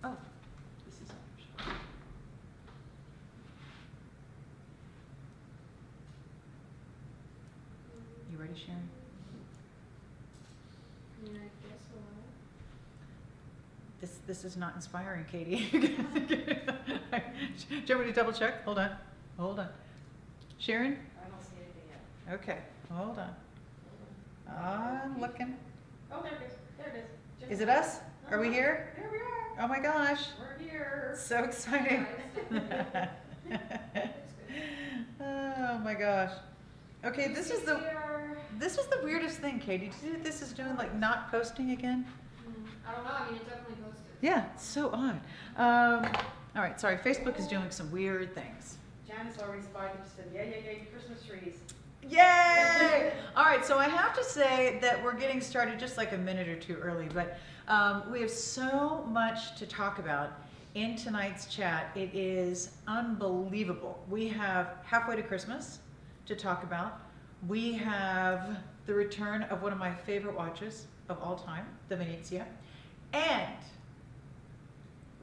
Oh, this is ours. You ready, Sharon? I mean, I guess so. This is not inspiring, Katie. Do you want me to double check? Hold on. Hold on. Sharon? I don't see anything yet. Okay, hold on. Hold on. I'm looking. Oh, there it is. There it is. Just Is it us? Are we here? There we are. Oh my gosh. We're here. So exciting. Oh my gosh. Okay, this is the weirdest thing, Katie. Do you see what this is doing, like not posting again? I don't know. I mean, it definitely posted. Yeah, it's so odd. All right, sorry. Facebook is doing some weird things. Janice already responded. She said, yeah, Christmas trees. Yay! All right, so I have to say that we're getting started just like a minute or two early, but we have so much to talk about in tonight's chat. It is unbelievable. We have halfway to Christmas to talk about. We have the return of one of my favorite watches of all time, the Venezia, and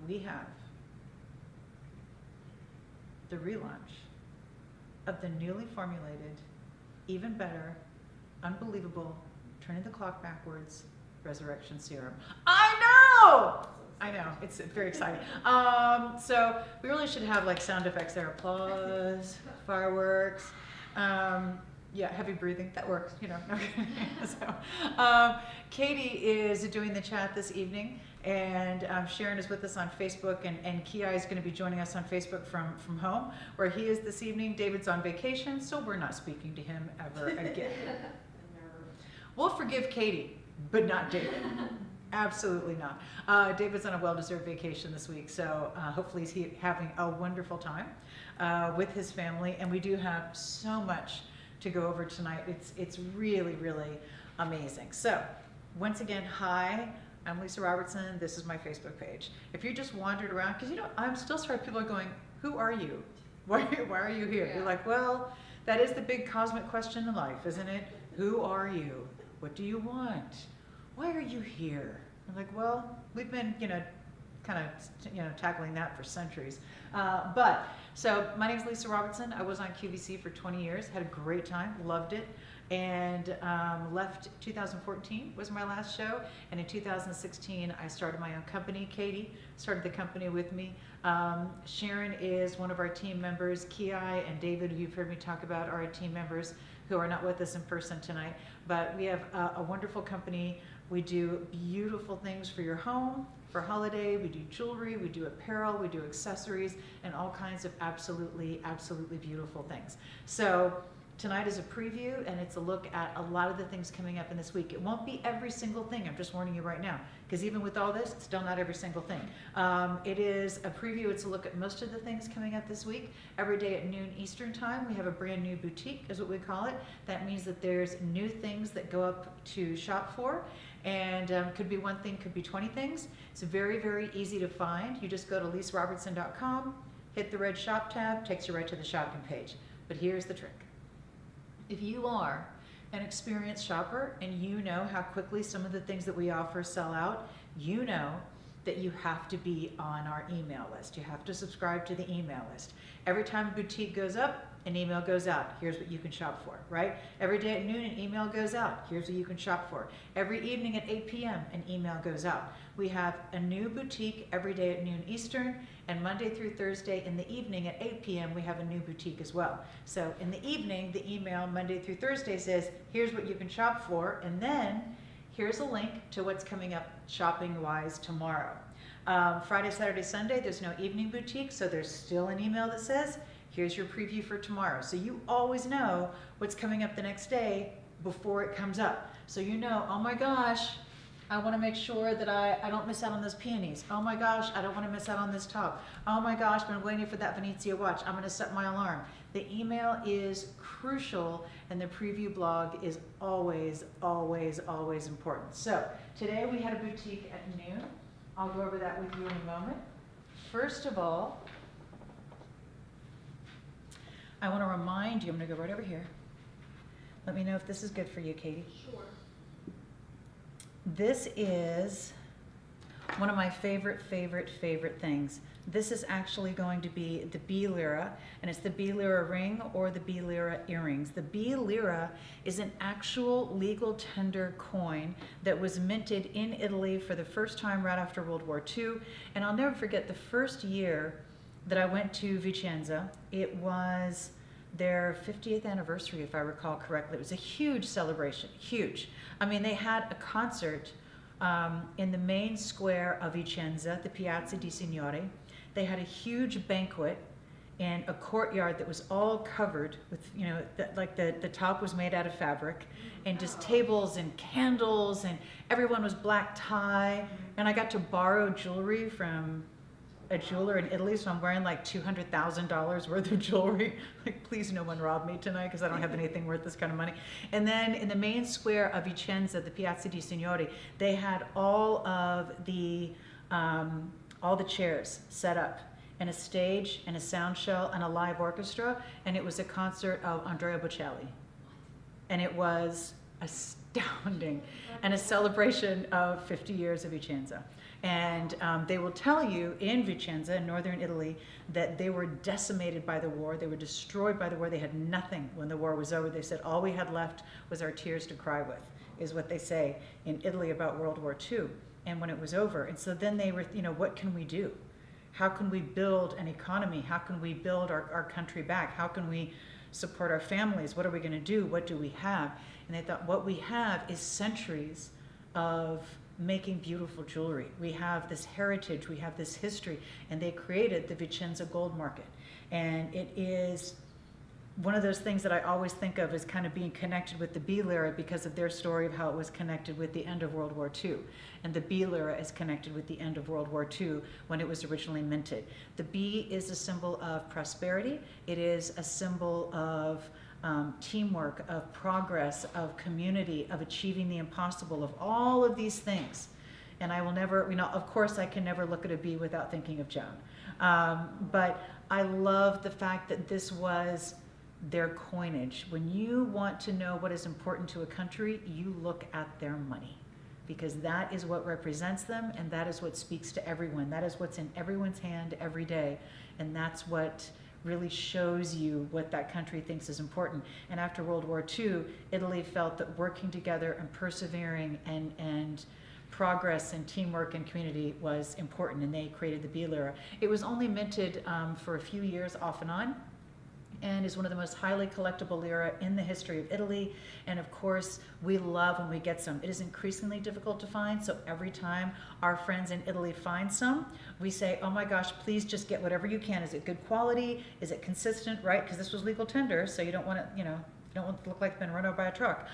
we have the relaunch of the newly formulated, even better, unbelievable, turning the clock backwards, Resurrection Serum. I know, it's very exciting. So we really should have like sound effects there, applause, fireworks, yeah, heavy breathing, that works, you know. So, Katie is doing the chat this evening, and Sharon is with us on Facebook, and Ki is going to be joining us on Facebook from home, where he is this evening. David's on vacation, so we're not speaking to him ever again. We'll forgive Katie, but not David. Absolutely not. David's on a well-deserved vacation this week, so hopefully he's having a wonderful time with his family, and we do have so much to go over tonight. It's really, really amazing. So, once again, hi, I'm Lisa Robertson. This is my Facebook page. If you just wandered around, because I'm still sorry, people are going, who are you? Why are you here? Yeah. You're like, well, that is the big cosmic question in life, isn't it? Who are you? What do you want? Why are you here? I'm like, well, we've been, tackling that for centuries. So my name is Lisa Robertson. I was on QVC for 20 years, had a great time, loved it, and left 2014 was my last show. And in 2016, I started my own company. Katie started the company with me. Sharon is one of our team members. Ki and David, who you've heard me talk about, are our team members who are not with us in person tonight. But we have a wonderful company. We do beautiful things for your home, for holiday. We do jewelry, we do apparel, we do accessories, and all kinds of absolutely, absolutely beautiful things. So tonight is a preview, and it's a look at a lot of the things coming up in this week. It won't be every single thing, I'm just warning you right now, because even with all this, it's still not every single thing. It is a preview, it's a look at most of the things coming up this week. Every day at noon Eastern time, we have a brand new boutique, is what we call it. That means that there's new things that go up to shop for, and could be one thing, could be 20 things. It's very, very easy to find. You just go to lisarobertson.com, hit the red shop tab, takes you right to the shopping page. But here's the trick. If you are an experienced shopper and you know how quickly some of the things that we offer sell out, you know that you have to be on our email list. You have to subscribe to the email list. Every time a boutique goes up, an email goes out. Here's what you can shop for, right? Every day at noon, an email goes out. Here's what you can shop for. Every evening at 8 p.m., an email goes out. We have a new boutique every day at noon Eastern, and Monday through Thursday in the evening at 8 p.m., we have a new boutique as well. So in the evening, the email Monday through Thursday says, here's what you can shop for, and then here's a link to what's coming up shopping-wise tomorrow. Friday, Saturday, Sunday, there's no evening boutique, so there's still an email that says, here's your preview for tomorrow. So you always know what's coming up the next day before it comes up. So you know, oh my gosh, I want to make sure that I don't miss out on those peonies. Oh my gosh, I don't want to miss out on this top. Oh my gosh, I've been waiting for that Venezia watch. I'm going to set my alarm. The email is crucial, and the preview blog is always, always, always important. So today we had a boutique at noon. I'll go over that with you in a moment. First of all, I want to remind you, I'm going to go right over here. Let me know if this is good for you, Katie. Sure. This is one of my favorite things. This is actually going to be the B lira, and it's the B lira ring or the B lira earrings. The B lira is an actual legal tender coin that was minted in Italy for the first time right after World War II. And I'll never forget the first year that I went to Vicenza. It was their 50th anniversary, if I recall correctly. It was a huge celebration, huge. I mean, they had a concert in the main square of Vicenza, the Piazza di Signori. They had a huge banquet in a courtyard that was all covered with, you know, the top was made out of fabric, and just tables and candles, and everyone was black tie. And I got to borrow jewelry from a jeweler in Italy, so I'm wearing like $200,000 worth of jewelry. Like, please no one rob me tonight, because I don't have anything worth this kind of money. And then in the main square of Vicenza, the Piazza di Signori, they had all the chairs set up, and a stage and a sound shell and a live orchestra, and it was a concert of Andrea Bocelli. And it was astounding, and a celebration of 50 years of Vicenza. And they will tell you in Vicenza, in northern Italy, that they were decimated by the war. They were destroyed by the war. They had nothing when the war was over. They said all we had left was our tears to cry with, is what they say in Italy about World War II and when it was over. And so then they were, you know, what can we do? How can we build an economy? How can we build our country back? How can we support our families? What are we going to do? What do we have? And they thought, what we have is centuries of making beautiful jewelry. We have this heritage, we have this history, and they created the Vicenza gold market. And it is one of those things that I always think of as kind of being connected with the B lira because of their story of how it was connected with the end of World War II. And the B lira is connected with the end of World War II when it was originally minted. The B is a symbol of prosperity. It is a symbol of teamwork, of progress, of community, of achieving the impossible, of all of these things. And I will never, you know, of course I can never look at a bee without thinking of Joan. But I love the fact that this was their coinage. When you want to know what is important to a country, you look at their money, because that is what represents them, and that is what speaks to everyone. That is what's in everyone's hand every day, and that's what really shows you what that country thinks is important. And after World War II, Italy felt that working together and persevering and progress and teamwork and community was important, and they created the B lira. It was only minted for a few years off and on, and is one of the most highly collectible lira in the history of Italy. And of course, we love when we get some. It is increasingly difficult to find, so every time our friends in Italy find some, we say, oh my gosh, please just get whatever you can. Is it good quality? Is it consistent, right? Because this was legal tender, so you don't want it, you know, you don't want it to look like it's been run over by a truck.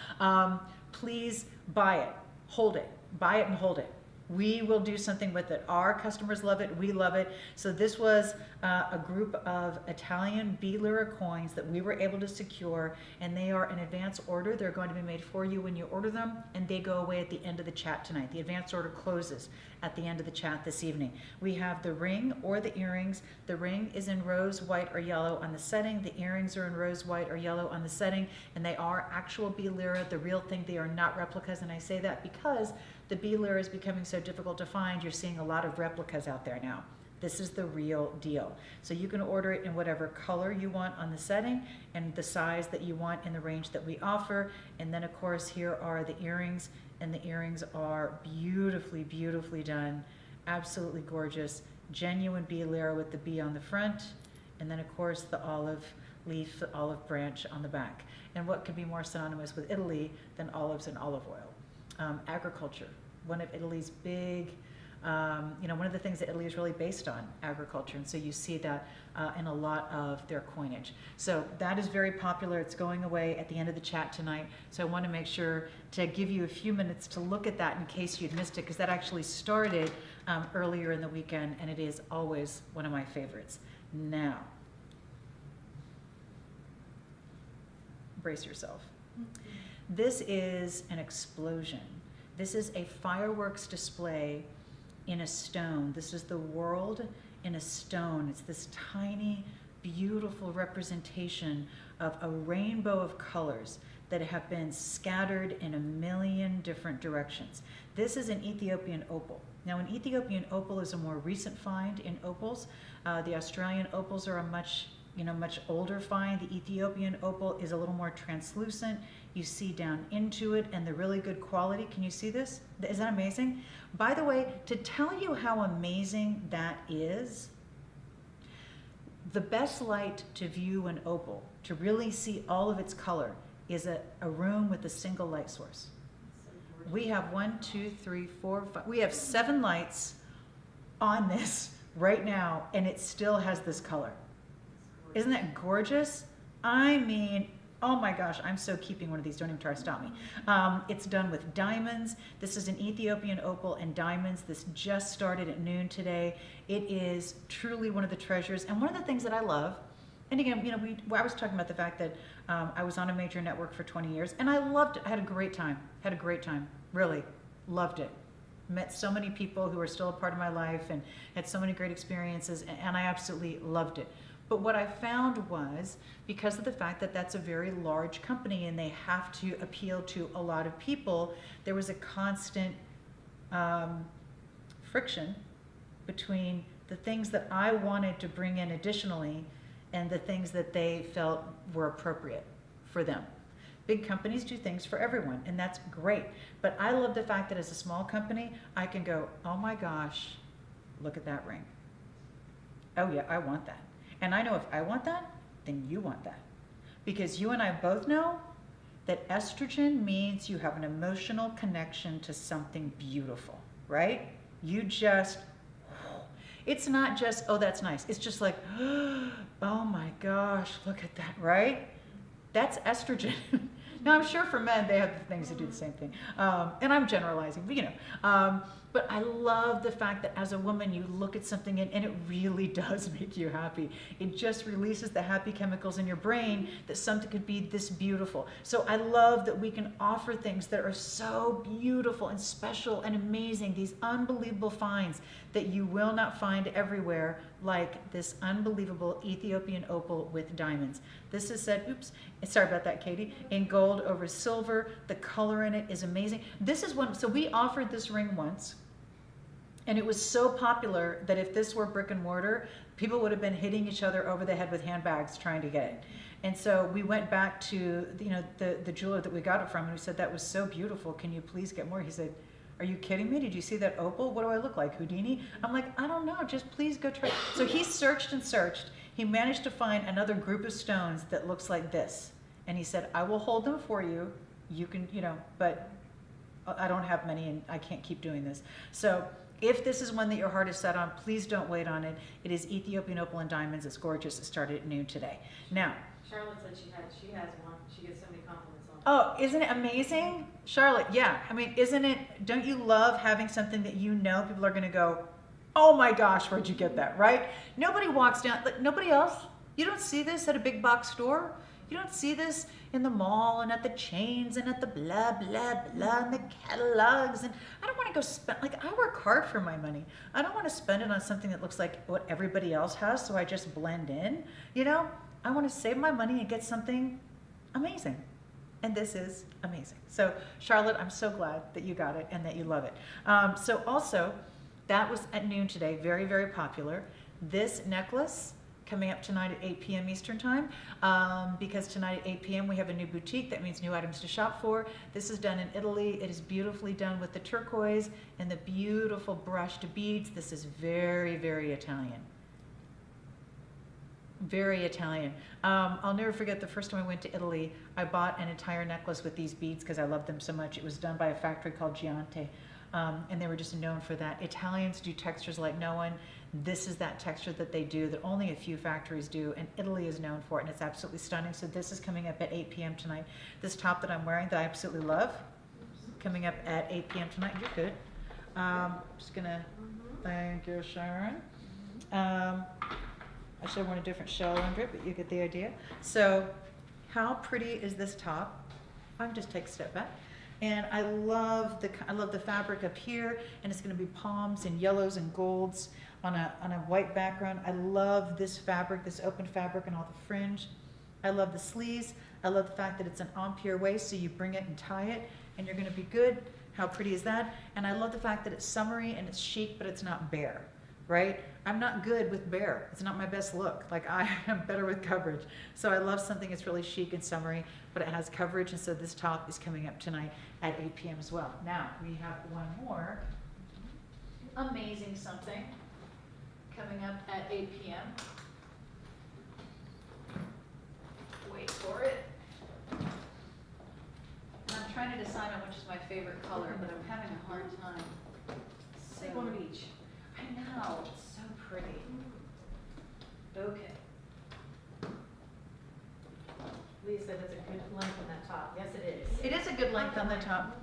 Please buy it, hold it, buy it and hold it. We will do something with it. Our customers love it, we love it. So this was a group of Italian B lira coins that we were able to secure, and they are an advance order. They're going to be made for you when you order them, and they go away at the end of the chat tonight. The advance order closes at the end of the chat this evening. We have the ring or the earrings. The ring is in rose, white, or yellow on the setting. The earrings are in rose, white, or yellow on the setting, and they are actual B lira, the real thing. They are not replicas, and I say that because the B lira is becoming so difficult to find. You're seeing a lot of replicas out there now. This is the real deal. So you can order it in whatever color you want on the setting and the size that you want in the range that we offer. And then of course here are the earrings, and the earrings are beautifully, beautifully done. Absolutely gorgeous. Genuine B lira with the B on the front. And then of course the olive leaf, the olive branch on the back. And what could be more synonymous with Italy than olives and olive oil? Agriculture, one of Italy's big, one of the things that Italy is really based on, agriculture. And so you see that in a lot of their coinage. So that is very popular. It's going away at the end of the chat tonight. So I want to make sure to give you a few minutes to look at that in case you'd missed it, because that actually started earlier in the weekend, and it is always one of my favorites. Now, brace yourself. This is an explosion. This is a fireworks display in a stone. This is the world in a stone. It's this tiny, beautiful representation of a rainbow of colors that have been scattered in a million different directions. This is an Ethiopian opal. Now, an Ethiopian opal is a more recent find in opals. The Australian opals are a much older find. The Ethiopian opal is a little more translucent. You see down into it, and the really good quality. Can you see this? Is that amazing? By the way, to tell you how amazing that is, the best light to view an opal, to really see all of its color, is a room with a single light source. We have 1, 2, 3, 4, 5. We have 7 lights on this right now, and it still has this color. Isn't that gorgeous? I mean, oh my gosh, I'm so keeping one of these. Don't even try to stop me. It's done with diamonds. This is an Ethiopian opal and diamonds. This just started at noon today. It is truly one of the treasures. And one of the things that I love, and again, I was talking about the fact that I was on a major network for 20 years, and I loved it. I had a great time. Really loved it. Met so many people who are still a part of my life and had so many great experiences, and I absolutely loved it. But what I found was, because of the fact that that's a very large company and they have to appeal to a lot of people, there was a constant friction between the things that I wanted to bring in additionally and the things that they felt were appropriate for them. Big companies do things for everyone, and that's great. But I love the fact that as a small company, I can go, oh my gosh, look at that ring. Oh yeah, I want that. And I know if I want that, then you want that. Because you and I both know that estrogen means you have an emotional connection to something beautiful, right? You just, it's not just, oh, that's nice. It's just like, oh my gosh, look at that, right? That's estrogen. Now, I'm sure for men, they have things that do the same thing. And I'm generalizing, but but I love the fact that as a woman, you look at something and it really does make you happy. It just releases the happy chemicals in your brain that something could be this beautiful. So I love that we can offer things that are so beautiful and special and amazing, these unbelievable finds that you will not find everywhere, like this unbelievable Ethiopian opal with diamonds. This is said, oops, sorry about that, Katie, in gold over silver. The color in it is amazing. This is one, so we offered this ring once, and it was so popular that if this were brick and mortar, people would have been hitting each other over the head with handbags trying to get it. And so we went back to the jeweler that we got it from, and we said, that was so beautiful. Can you please get more? He said, are you kidding me? Did you see that opal? What do I look like, Houdini? I'm like, I don't know, just please go try. So he searched and searched. He managed to find another group of stones that looks like this. And he said, I will hold them for you. You can, but I don't have many and I can't keep doing this. So if this is one that your heart is set on, please don't wait on it. It is Ethiopian opal and diamonds. It's gorgeous. It started at noon today. Now, Charlotte said she has one. She gets so many compliments on it. oh, isn't it amazing? Charlotte, yeah. I mean, don't you love having something that people are going to go, oh my gosh, where'd you get that, right? Nobody walks down, like nobody else. You don't see this at a big box store. You don't see this in the mall and at the chains and at the blah, blah, blah, and the catalogs. And I don't want to go spend, I work hard for my money. I don't want to spend it on something that looks like what everybody else has, so I just blend in. I want to save my money and get something amazing. And this is amazing. So Charlotte, I'm so glad that you got it and that you love it. So also, that was at noon today, very, very popular. This necklace coming up tonight at 8 p.m. Eastern time, because tonight at 8 p.m. we have a new boutique. That means new items to shop for. This is done in Italy. It is beautifully done with the turquoise and the beautiful brushed beads. This is very, very Italian. Very Italian. I'll never forget the first time I went to Italy, I bought an entire necklace with these beads because I love them so much. It was done by a factory called Giante, and they were just known for that. Italians do textures like no one. This is that texture that they do that only a few factories do, and Italy is known for it, and it's absolutely stunning. So this is coming up at 8 p.m. tonight. This top that I'm wearing that I absolutely love, coming up at 8 p.m. tonight. You're good. Just gonna thank you, Sharon. I should have worn a different shell under it, but you get the idea. So how pretty is this top? I'm just take a step back. And I love the fabric up here, and it's going to be palms and yellows and golds on a white background. I love this fabric, this open fabric, and all the fringe. I love the sleeves. I love the fact that it's an empire waist, so you bring it and tie it, and you're going to be good. How pretty is that? And I love the fact that it's summery and it's chic, but it's not bare, right? I'm not good with bare. It's not my best look. Like, I am better with coverage. So I love something that's really chic and summery, but it has coverage. And so this top is coming up tonight at 8 p.m. as well. Now, we have one more amazing something coming up at 8 p.m. Wait for it. And I'm trying to decide on which is my favorite color, but I'm having a hard time. Take one of each. I know, it's so pretty. Okay. Lisa, that's a good length on that top. Yes, it is. It is a good length on the top.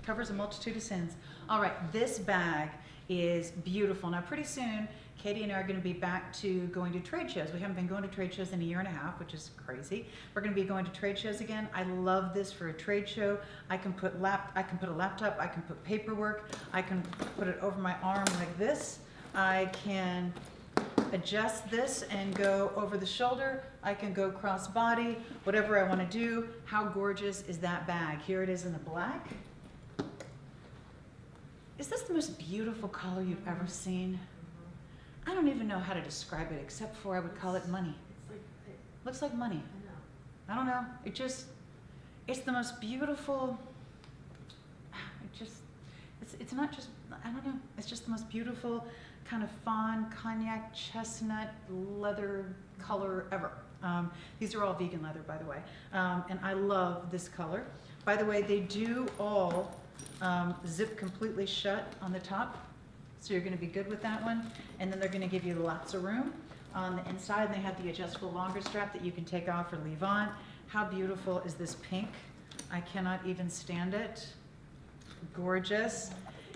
Covers a multitude of sins. All right, this bag is beautiful. Now, pretty soon, Katie and I are going to be back to going to trade shows. We haven't been going to trade shows in a year and a half, which is crazy. We're going to be going to trade shows again. I love this for a trade show. I can put a laptop, I can put paperwork, I can put it over my arm like this. I can adjust this and go over the shoulder. I can go cross body, whatever I want to do. How gorgeous is that bag? Here it is in the black. Is this the most beautiful color you've ever seen? I don't even know how to describe it, except for I would call it money. It's like, Looks like money. I know. I don't know. It's the most beautiful, it's not just, I don't know. It's just the most beautiful kind of fawn, cognac, chestnut, leather color ever. These are all vegan leather, by the way. And I love this color. By the way, they do all zip completely shut on the top. So you're going to be good with that one. And then they're going to give you lots of room on the inside. And they have the adjustable longer strap that you can take off or leave on. How beautiful is this pink? I cannot even stand it. Gorgeous.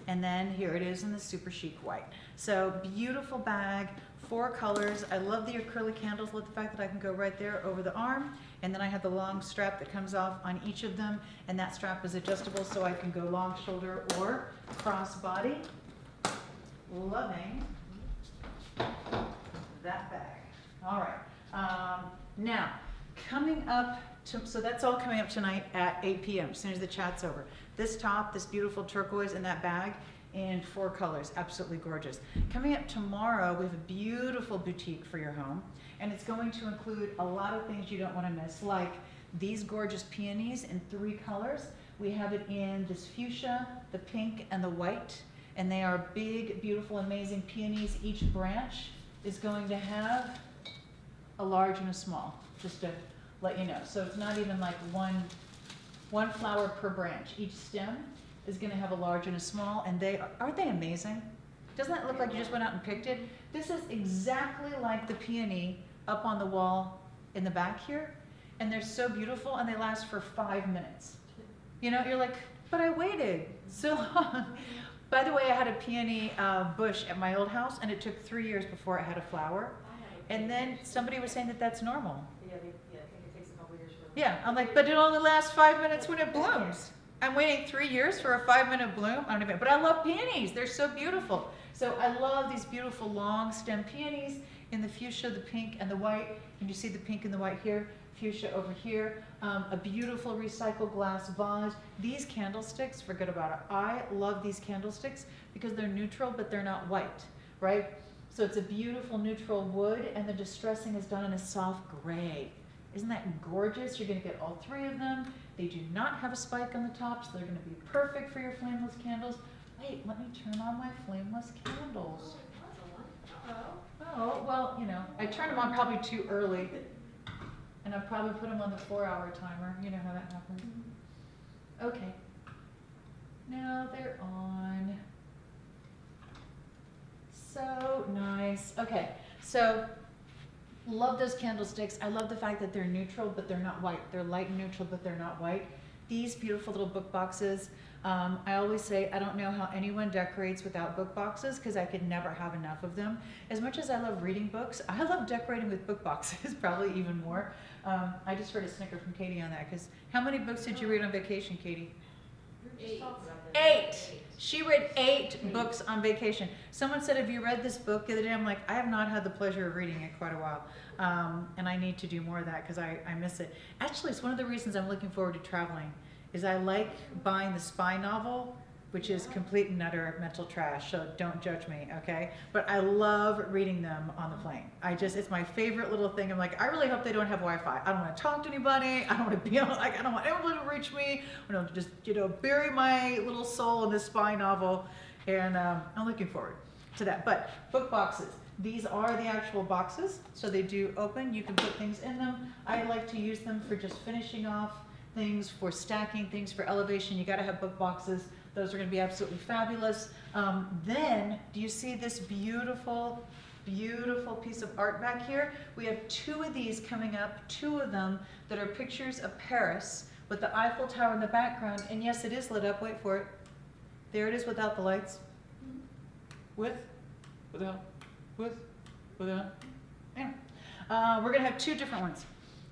And then here it is in the super chic white. So beautiful bag, 4 colors. I love the acrylic handles. Love the fact that I can go right there over the arm. And then I have the long strap that comes off on each of them. And that strap is adjustable so I can go long shoulder or cross body. Loving that bag. All right. Now, coming up, so that's all coming up tonight at 8 p.m. as soon as the chat's over. This top, this beautiful turquoise in that bag in 4 colors. Absolutely gorgeous. Coming up tomorrow, we have a beautiful boutique for your home. And it's going to include a lot of things you don't want to miss, like these gorgeous peonies in 3 colors. We have it in this fuchsia, the pink, and the white. And they are big, beautiful, amazing peonies. Each branch is going to have a large and a small, just to let you know. So it's not even like one flower per branch. Each stem is going to have a large and a small, and aren't they amazing? Doesn't that look like you just went out and picked it? This is exactly like the peony up on the wall in the back here, and they're so beautiful, and they last for 5 minutes. You know, you're like, but I waited so long. By the way, I had a peony bush at my old house, and it took 3 years before it had a flower. And then somebody was saying that that's normal. Yeah, I think it takes a couple years for. Yeah, I'm like, but it only lasts 5 minutes when it blooms. I'm waiting 3 years for a 5-minute bloom. I don't even, but I love peonies. They're so beautiful. So I love these beautiful long stem peonies in the fuchsia, the pink, and the white. Can you see the pink and the white here? Fuchsia over here. A beautiful recycled glass vase. These candlesticks, forget about it. I love these candlesticks because they're neutral, but they're not white, right? So it's a beautiful neutral wood, and the distressing is done in a soft gray. Isn't that gorgeous? You're going to get all 3 of them. They do not have a spike on the top, so they're going to be perfect for your flameless candles. Wait, let me turn on my flameless candles. Oh, well, you know, I turned them on probably too early, and I probably put them on the 4-hour timer. You know how that happens. Okay. Now they're on. So nice. Okay, so love those candlesticks. I love the fact that they're neutral, but they're not white. They're light and neutral, but they're not white. These beautiful little book boxes. I always say I don't know how anyone decorates without book boxes because I could never have enough of them. As much as I love reading books, I love decorating with book boxes probably even more. I just heard a snicker from Katie on that because how many books did you read on vacation, Katie? 8. She read 8 books on vacation. Someone said, have you read this book the other day? I'm like, I have not had the pleasure of reading it quite a while. And I need to do more of that because I miss it. Actually, it's one of the reasons I'm looking forward to traveling is I like buying the spy novel, which is complete and utter mental trash, so don't judge me, okay? But I love reading them on the plane. It's my favorite little thing. I'm like, I really hope they don't have Wi-Fi. I don't want to talk to anybody. I don't want to be on, like, I don't want anyone to reach me. I don't just, bury my little soul in this spy novel. And I'm looking forward to that. But book boxes. These are the actual boxes, so they do open. You can put things in them. I like to use them for just finishing off things, for stacking things, for elevation. You got to have book boxes. Those are going to be absolutely fabulous. Then, do you see this beautiful, beautiful piece of art back here? We have 2 of these coming up, 2 of them that are pictures of Paris with the Eiffel Tower in the background. And yes, it is lit up. Wait for it. There it is without the lights. With, without, with, without. Yeah. We're going to have 2 different ones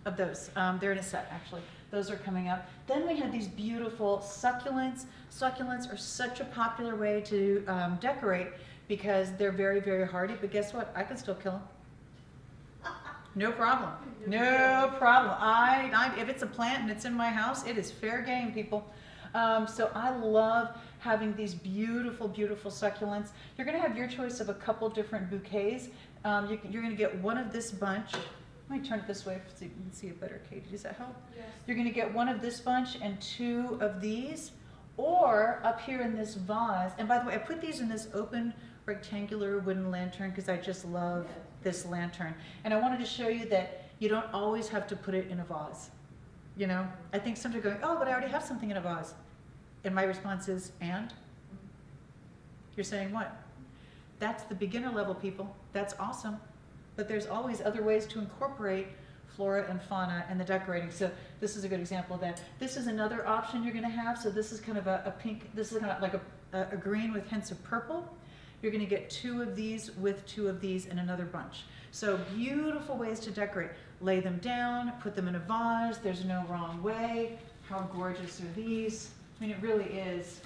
of those. They're in a set, actually. Those are coming up. Then we have these beautiful succulents. Succulents are such a popular way to decorate because they're very, very hardy. But guess what? I can still kill them. No problem. No problem. If it's a plant and it's in my house, it is fair game, people. So I love having these beautiful, beautiful succulents. You're going to have your choice of a couple different bouquets. You're going to get one of this bunch. Let me turn it this way so you can see it better, Katie. Does that help? Yes. You're going to get one of this bunch and 2 of these, or up here in this vase. And by the way, I put these in this open rectangular wooden lantern because I just love this lantern. And I wanted to show you that you don't always have to put it in a vase. I think some are going, oh, but I already have something in a vase. And my response is, and? You're saying what? That's the beginner level, people. That's awesome. But there's always other ways to incorporate flora and fauna and the decorating. So this is a good example of that. This is another option you're going to have. So this is kind of a pink, this is kind of like a green with hints of purple. You're going to get 2 of these with 2 of these in another bunch. So beautiful ways to decorate. Lay them down, put them in a vase. There's no wrong way. How gorgeous are these? I mean, it really is,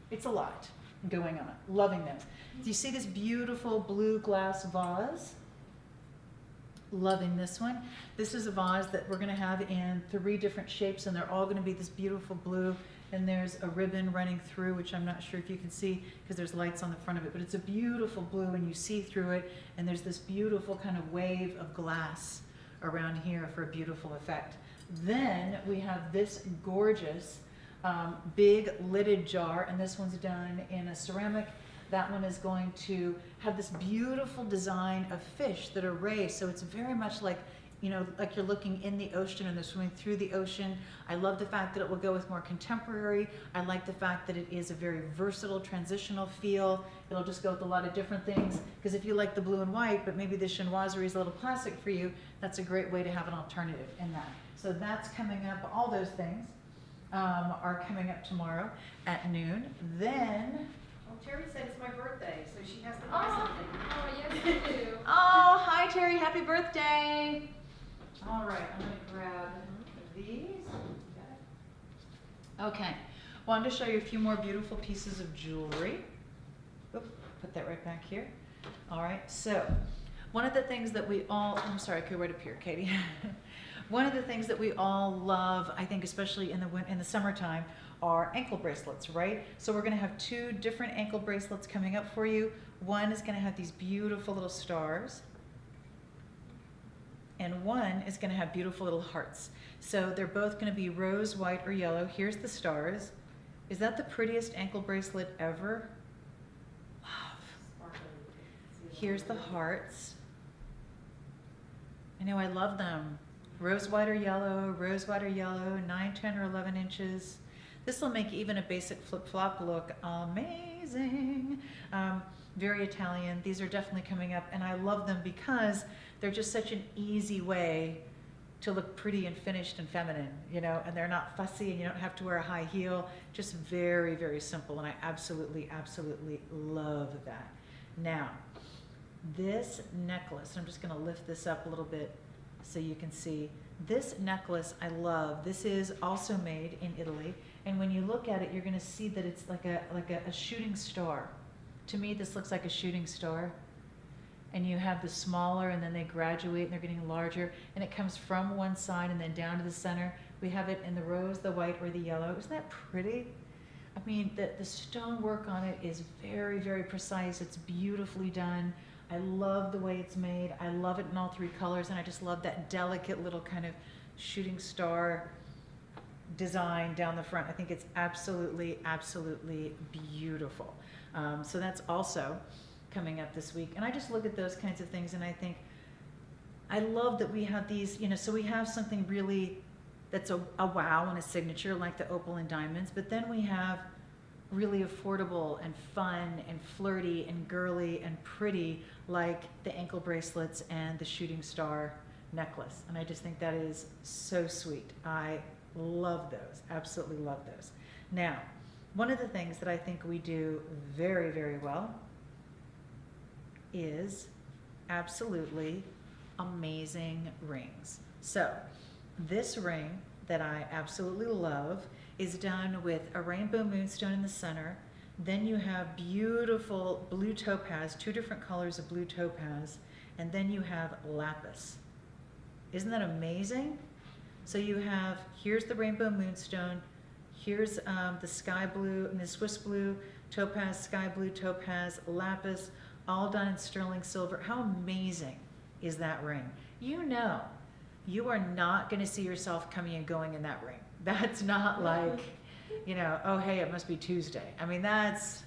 it's a lot going on. Loving them. Do you see this beautiful blue glass vase? Loving this one. This is a vase that we're going to have in 3 different shapes, and they're all going to be this beautiful blue. And there's a ribbon running through, which I'm not sure if you can see because there's lights on the front of it, but it's a beautiful blue and you see through it. And there's this beautiful kind of wave of glass around here for a beautiful effect. Then we have this gorgeous big lidded jar, and this one's done in a ceramic. That one is going to have this beautiful design of fish that are raised. So it's very much like, like you're looking in the ocean and they're swimming through the ocean. I love the fact that it will go with more contemporary. I like the fact that it is a very versatile, transitional feel. It'll just go with a lot of different things. Because if you like the blue and white, but maybe the chinoiserie is a little classic for you, that's a great way to have an alternative in that. So that's coming up. All those things are coming up tomorrow at noon. Then, Well, Terry said it's my birthday, so she has to buy something. Oh, yes, you do. oh, hi Terry, happy birthday. All right, I'm gonna grab these. Okay, wanted to show you a few more beautiful pieces of jewelry. Oop, put that right back here. All right, so one of the things that we all, I'm sorry, I could right up here, Katie. One of the things that we all love, I think especially in the summertime, are ankle bracelets, right? So we're going to have 2 different ankle bracelets coming up for you. One is going to have these beautiful little stars, and one is going to have beautiful little hearts. So they're both going to be rose, white, or yellow. Here's the stars. Is that the prettiest ankle bracelet ever? Love. Here's the hearts. I know, I love them. Rose, white, or yellow, 9, 10, or 11 inches. This will make even a basic flip-flop look amazing. Very Italian. These are definitely coming up, and I love them because they're just such an easy way to look pretty and finished and feminine, and they're not fussy, and you don't have to wear a high heel. Just very, very simple, and I absolutely, absolutely love that. Now, this necklace, I'm just going to lift this up a little bit so you can see. This necklace I love. This is also made in Italy, and when you look at it, you're going to see that it's like a shooting star. To me, this looks like a shooting star. And you have the smaller, and then they graduate, and they're getting larger, and it comes from one side and then down to the center We have it in the rose, the white, or the yellow. Isn't that pretty? I mean, the stonework on it is very, very precise. It's beautifully done. I love the way it's made. I love it in all three colors, and I just love that delicate little kind of shooting star design down the front. I think it's absolutely, absolutely beautiful. So that's also coming up this week. And I just look at those kinds of things, and I think, I love that we have these, you know, so we have something really that's a wow and a signature like the opal and diamonds, but then we have really affordable and fun and flirty and girly and pretty like the ankle bracelets and the shooting star necklace. And I just think that is so sweet. I love those, absolutely love those. Now, one of the things that I think we do very, very well is absolutely amazing rings. So this ring that I absolutely love is done with a rainbow moonstone in the center. Then you have beautiful blue topaz, 2 different colors of blue topaz, and then you have lapis. Isn't that amazing? So you have, here's the rainbow moonstone, here's the sky blue and the Swiss blue, topaz, sky blue, topaz, lapis, all done in sterling silver. How amazing is that ring? You know, you are not going to see yourself coming and going in that ring. That's not like, you know, oh, hey, it must be Tuesday. I mean, that's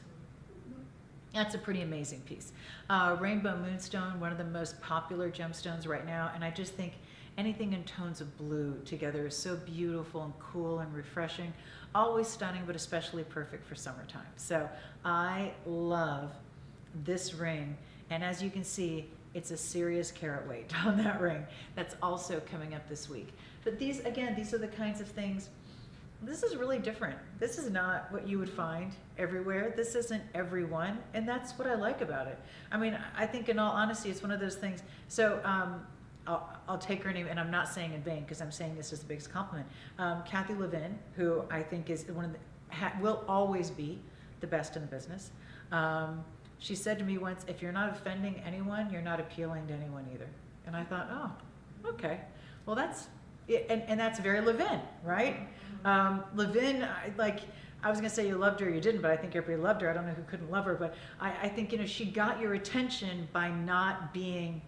a pretty amazing piece. Rainbow Moonstone, one of the most popular gemstones right now, and I just think anything in tones of blue together is so beautiful and cool and refreshing. Always stunning, but especially perfect for summertime. So I love this ring, and as you can see, it's a serious carat weight on that ring. That's also coming up this week. But these, again, these are the kinds of things, this is really different. This is not what you would find everywhere. This isn't everyone, and that's what I like about it. I mean, I think in all honesty, it's one of those things. So I'll take her name, and I'm not saying in vain, because I'm saying this as the biggest compliment. Kathy Levin, who I think is one of the, will always be the best in the business. She said to me once, if you're not offending anyone, you're not appealing to anyone either. And I thought, oh, okay. Well, that's, and that's very Levin, right? Levin, I was gonna say you loved her, you didn't, but I think everybody loved her. I don't know who couldn't love her, but I think, you know, she got your attention by not being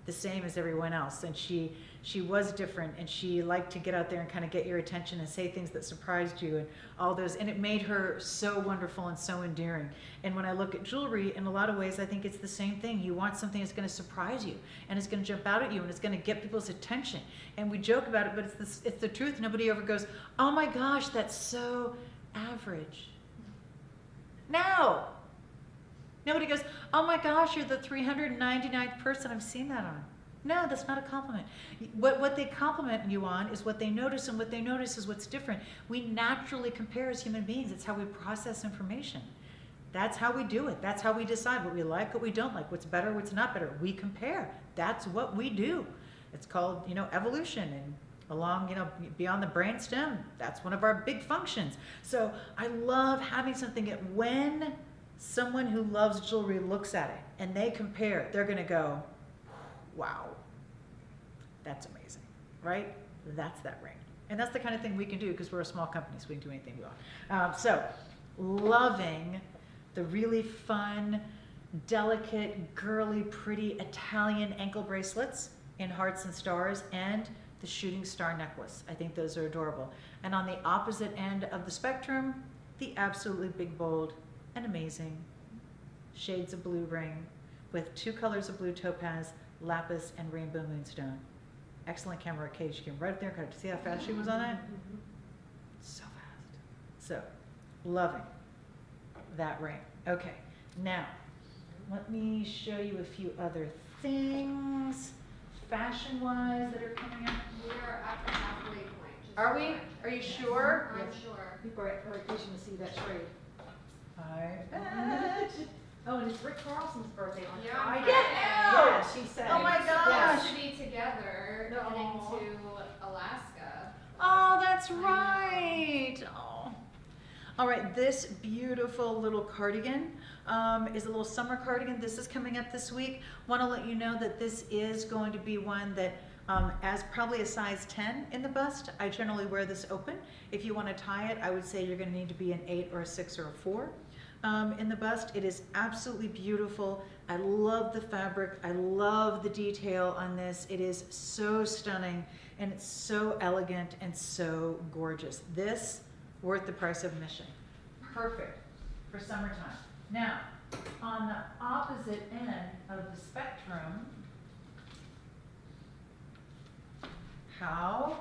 the same as everyone else. And she was different, and she liked to get out there and kind of get your attention and say things that surprised you and all those, and it made her so wonderful and so endearing. And when I look at jewelry, in a lot of ways, I think it's the same thing. You want something that's going to surprise you, and it's going to jump out at you, and it's going to get people's attention. And we joke about it, but it's the truth. Nobody ever goes, oh my gosh, that's so average. No. Nobody goes, oh my gosh, you're the 399th person I've seen that on. No, that's not a compliment. What they compliment you on is what they notice, and what they notice is what's different. We naturally compare as human beings. It's how we process information. That's how we do it. That's how we decide what we like, what we don't like, what's better, what's not better. We compare. That's what we do. It's called, you know, evolution, and along, you know, beyond the brainstem, that's one of our big functions. So I love having something that when someone who loves jewelry looks at it and they compare, they're going to go, wow, that's amazing, right? That's that ring. And that's the kind of thing we can do because we're a small company, so we can do anything we want. So loving the really fun, delicate, girly, pretty Italian ankle bracelets in hearts and stars, and the shooting star necklace. I think those are adorable. And on the opposite end of the spectrum, the absolutely big, bold, and amazing shades of blue ring with 2 colors of blue topaz, lapis, and rainbow moonstone. Excellent camera cage. She came right up there. Could you see how fast she was on that? So fast. So, loving that ring. Okay, now let me show you a few other things fashion-wise that are coming up. We are at the halfway point. Are we? Are you sure? I'm sure. People are itching to see that trade. I bet. Oh, and it's Rick Carlson's birthday on Yeah, Friday. Friday. Yeah, she said. Oh my We're gosh. supposed to be together No. heading to Alaska. Oh, that's right. Oh. All right, this beautiful little cardigan is a little summer cardigan. This is coming up this week. Want to let you know that this is going to be one that As probably a size 10 in the bust, I generally wear this open. If you want to tie it, I would say you're going to need to be an 8 or a 6 or a 4 in the bust. It is absolutely beautiful. I love the fabric. I love the detail on this. It is so stunning, and it's so elegant and so gorgeous. This, worth the price of admission. Perfect for summertime. Now, on the opposite end of the spectrum, how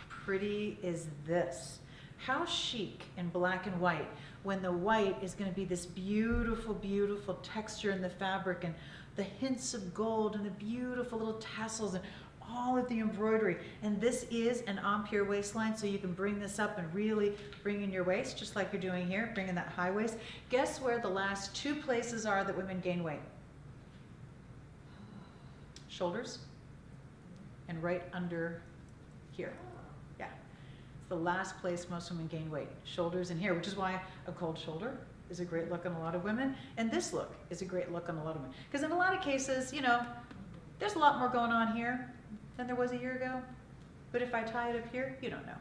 pretty is this? How chic in black and white, when the white is going to be this beautiful, beautiful texture in the fabric, and the hints of gold and the beautiful little tassels and all of the embroidery. And this is an Empire waistline, so you can bring this up and really bring in your waist, just like you're doing here, bring in that high waist. Guess where the last 2 places are that women gain weight? Shoulders and right under here. Yeah, it's the last place most women gain weight, shoulders and here, which is why a cold shoulder is a great look on a lot of women, and this look is a great look on a lot of women. Because in a lot of cases, you know, there's a lot more going on here than there was a year ago, but if I tie it up here, you don't know.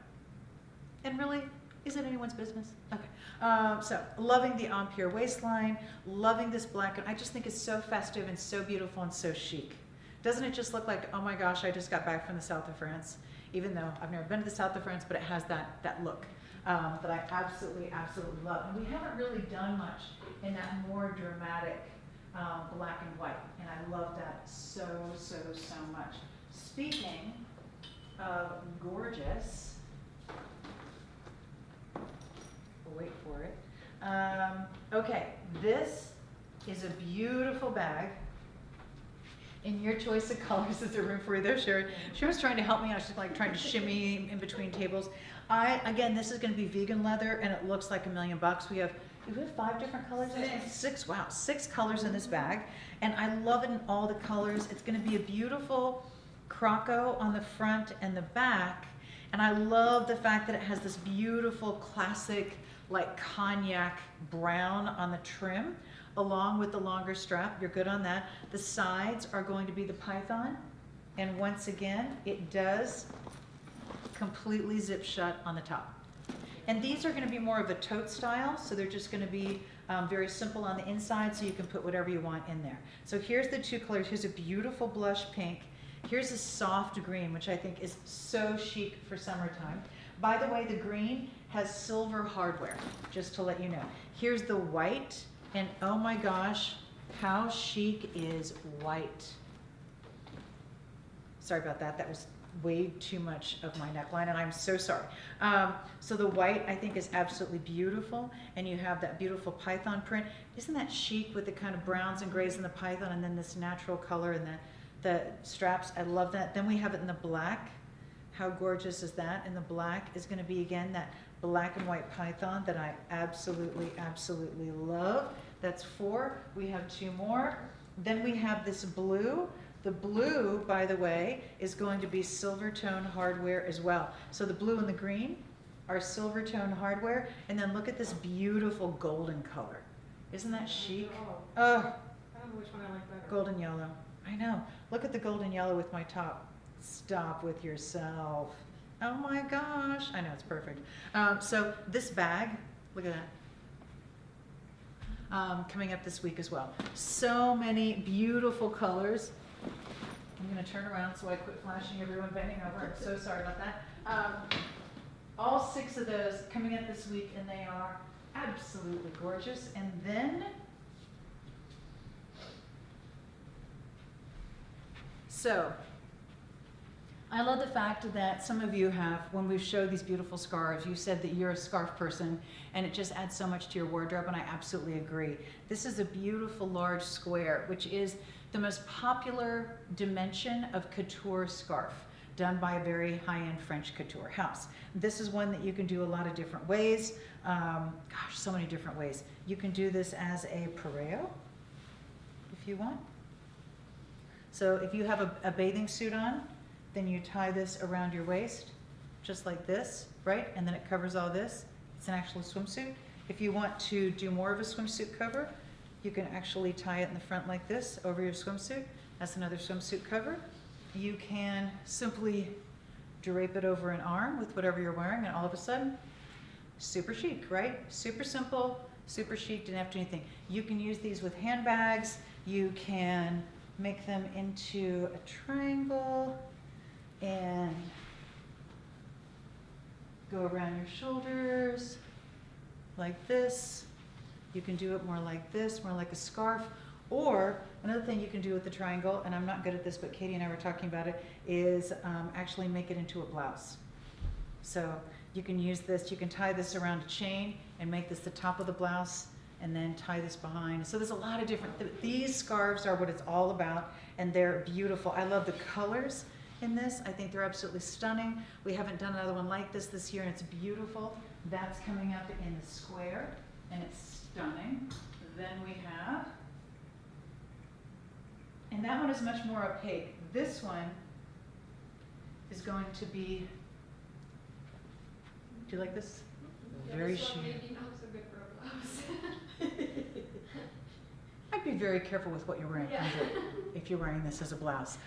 And really, is it anyone's business? Okay, so loving the Empire waistline, loving this black, and I just think it's so festive and so beautiful and so chic. Doesn't it just look like, oh my gosh, I just got back from the south of France, even though I've never been to the south of France, but it has that look that I absolutely, absolutely love. And we haven't really done much in that more dramatic black and white, and I love that so, so, so much. Speaking of gorgeous, we'll wait for it. Okay, this is a beautiful bag. In your choice of colors, is there room for you there, Sherry? She was trying to help me out. She's like trying to shimmy in between tables. Again, this is going to be vegan leather, and it looks like $1,000,000. We have 5 different colors? 6. Wow, 6 colors in this bag. And I love it in all the colors. It's going to be a beautiful croco on the front and the back. And I love the fact that it has this beautiful classic like cognac brown on the trim, along with the longer strap. You're good on that. The sides are going to be the python. And once again, it does completely zip shut on the top. And these are going to be more of a tote style, so they're just going to be very simple on the inside, so you can put whatever you want in there. So here's the 2 colors. Here's a beautiful blush pink. Here's a soft green, which I think is so chic for summertime. By the way, the green has silver hardware, just to let you know. Here's the white, and oh my gosh, how chic is white? Sorry about that. That was way too much of my neckline, and I'm so sorry. So the white, I think, is absolutely beautiful, and you have that beautiful python print. Isn't that chic with the kind of browns and grays in the python, and then this natural color and the straps? I love that. Then we have it in the black. How gorgeous is that? And the black is going to be, again, that black and white python that I absolutely, absolutely love. That's 4. We have 2 more. Then we have this blue. The blue, by the way, is going to be silver tone hardware as well. So the blue and the green are silver tone hardware. And then look at this beautiful golden color. Isn't that chic? Oh, I don't know which one I like better. golden yellow. I know. Look at the golden yellow with my top. Stop with yourself. Oh my gosh. I know, it's perfect. So this bag, look at that. Coming up this week as well. So many beautiful colors. I'm going to turn around so I quit flashing everyone bending over. I'm so sorry about that. All 6 of those coming up this week, and they are absolutely gorgeous. And then, so I love the fact that some of you have, when we've showed these beautiful scarves, you said that you're a scarf person, and it just adds so much to your wardrobe, and I absolutely agree. This is a beautiful large square, which is the most popular dimension of couture scarf, done by a very high-end French couture house. This is one that you can do a lot of different ways. Gosh, so many different ways. You can do this as a pareo, if you want. So if you have a bathing suit on, then you tie this around your waist, just like this, right? And then it covers all this. It's an actual swimsuit. If you want to do more of a swimsuit cover, you can actually tie it in the front like this over your swimsuit. That's another swimsuit cover. you can simply drape it over an arm with whatever you're wearing, and all of a sudden, super chic, right? Super simple, super chic, didn't have to do anything. You can use these with handbags. You can make them into a triangle and go around your shoulders like this. You can do it more like this, more like a scarf. Or another thing you can do with the triangle, and I'm not good at this, but Katie and I were talking about it, is actually make it into a blouse. So you can use this, you can tie this around a chain and make this the top of the blouse, and then tie this behind. So there's a lot of different, these scarves are what it's all about, and they're beautiful. I love the colors in this. I think they're absolutely stunning. We haven't done another one like this year, and it's beautiful. That's coming up in the square, and it's stunning. Then we have, and that one is much more opaque. This one is going to be, do you like this? Yeah, Very this one sheer. maybe not so good for a blouse. I'd be very careful with what you're wearing Yeah. under if you're wearing this as a blouse.